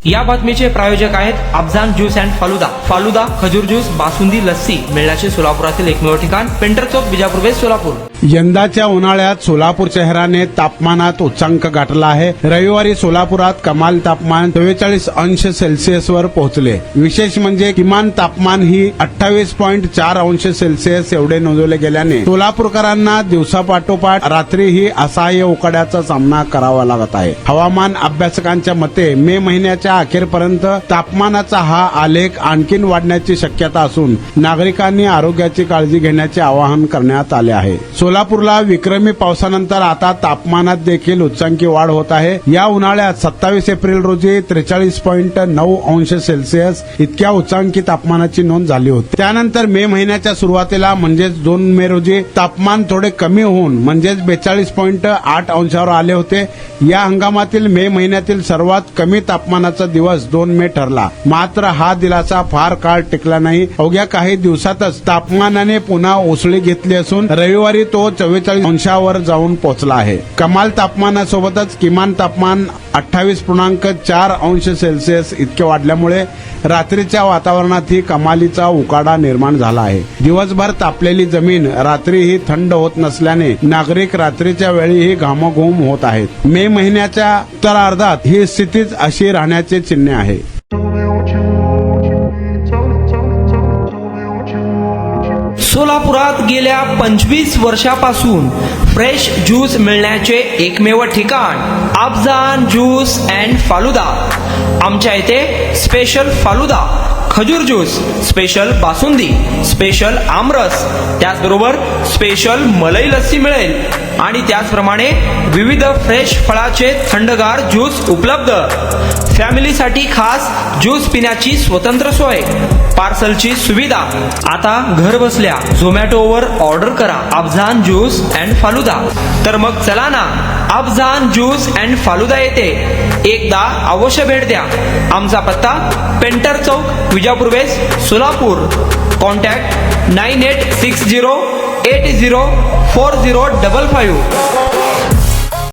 या बातमीचे प्रायोजक आहेत अफजान ज्यूस अँड फालुदा. फालुदा, खजूर ज्यूस, बासुंदी, लस्सी मिळण्याचे सोलापुरातील एकमेव ठिकाण पेंटर चौक, बिजापूर वेस्ट, सोलापूर. यंदाच्या उन्हाळ्यात सोलापूर शहराने तापमानात उच्चांक गाठला आहे. रविवारी सोलापुरात कमाल तापमान 44 अंश सेल्सिअस वर पोहोचले. विशेष म्हणजे किमान तापमान ही 28.4 अंश सेल्सिअस एवढे नोंदवले गेल्याने सोलापूरकरांना दिवसापाठोपाठ रात्रीही असह्य उकाड्याचा सामना करावा लागत आहे. हवामान अभ्यासकांच्या मते मे महिन्याच्या अखेरपर्यंत तापमानाचा हा आलेख आणखीन वाढण्याची शक्यता असून नागरिकांनी आरोग्याची काळजी घेण्याचे आवाहन करण्यात आले आहे. सोलापूरला विक्रमी पावसानंतर आता तापमानात देखील उच्चांकी वाढ होत आहे. या उन्हाळ्यात 27 एप्रिल रोजी 43.9 अंश सेल्सिअस इतक्या उच्चांकी तापमानाची नोंद झाली होती. त्यानंतर मे महिन्याच्या सुरुवातीला म्हणजेच 2 मे रोजी तापमान थोडे कमी होऊन म्हणजेच 42.8 अंशावर आले होते. या हंगामातील मे महिन्यातील सर्वात कमी तापमानाचा दिवस 2 मे ठरला. मात्र हा दिलासा फार काळ टिकला नाही. अवघ्या काही दिवसातच तापमानाने पुन्हा उसळी घेतली असून रविवारी तो 44 अंशावर जाऊन पोहोचला आहे. कमाल तापमानासोबतच किमान तापमान 28.4 अंश सेल्सिअस इतके वाढल्यामुळे रात्रीच्या वातावरणातही कमालीचा उकाडा निर्माण झाला आहे. दिवसभर तापलेली जमीन रात्रीही थंड होत नसल्याने नागरिक रात्रीच्या वेळीही घामाघूम होत आहेत. मे महिन्याच्या उत्तरार्धात ही स्थितीच अशी राहण्याचे चिन्ह आहे. सोलापुरात गेल्या 25 वर्षापासून फ्रेश ज्यूस मिळण्याचे एकमेव ठिकाण अफजान ज्यूस अँड फालुदा. आमच्या इथे स्पेशल फालुदा, खजूर ज्यूस, स्पेशल बासुंदी, स्पेशल आमरस, त्याचबरोबर स्पेशल मलाई लस्सी मिळेल आणि त्याचप्रमाणे विविध फ्रेश फळाचे थंडगार ज्यूस उपलब्ध. फॅमिलीसाठी खास ज्यूस पिण्याची स्वतंत्र सोय, पार्सलची सुविधा. आता घर बसल्या झोमॅटोवर ऑर्डर करा अफजान ज्यूस अँड फालुदा. तर मग चला ना अफजान ज्यूस अँड फालुदा येथे एकदा अवश्य भेट द्या. आमचा पत्ता पेंटर चौक, बिजापूर वेस्ट, सोलापूर. कॉन्टॅक्ट 9860804055.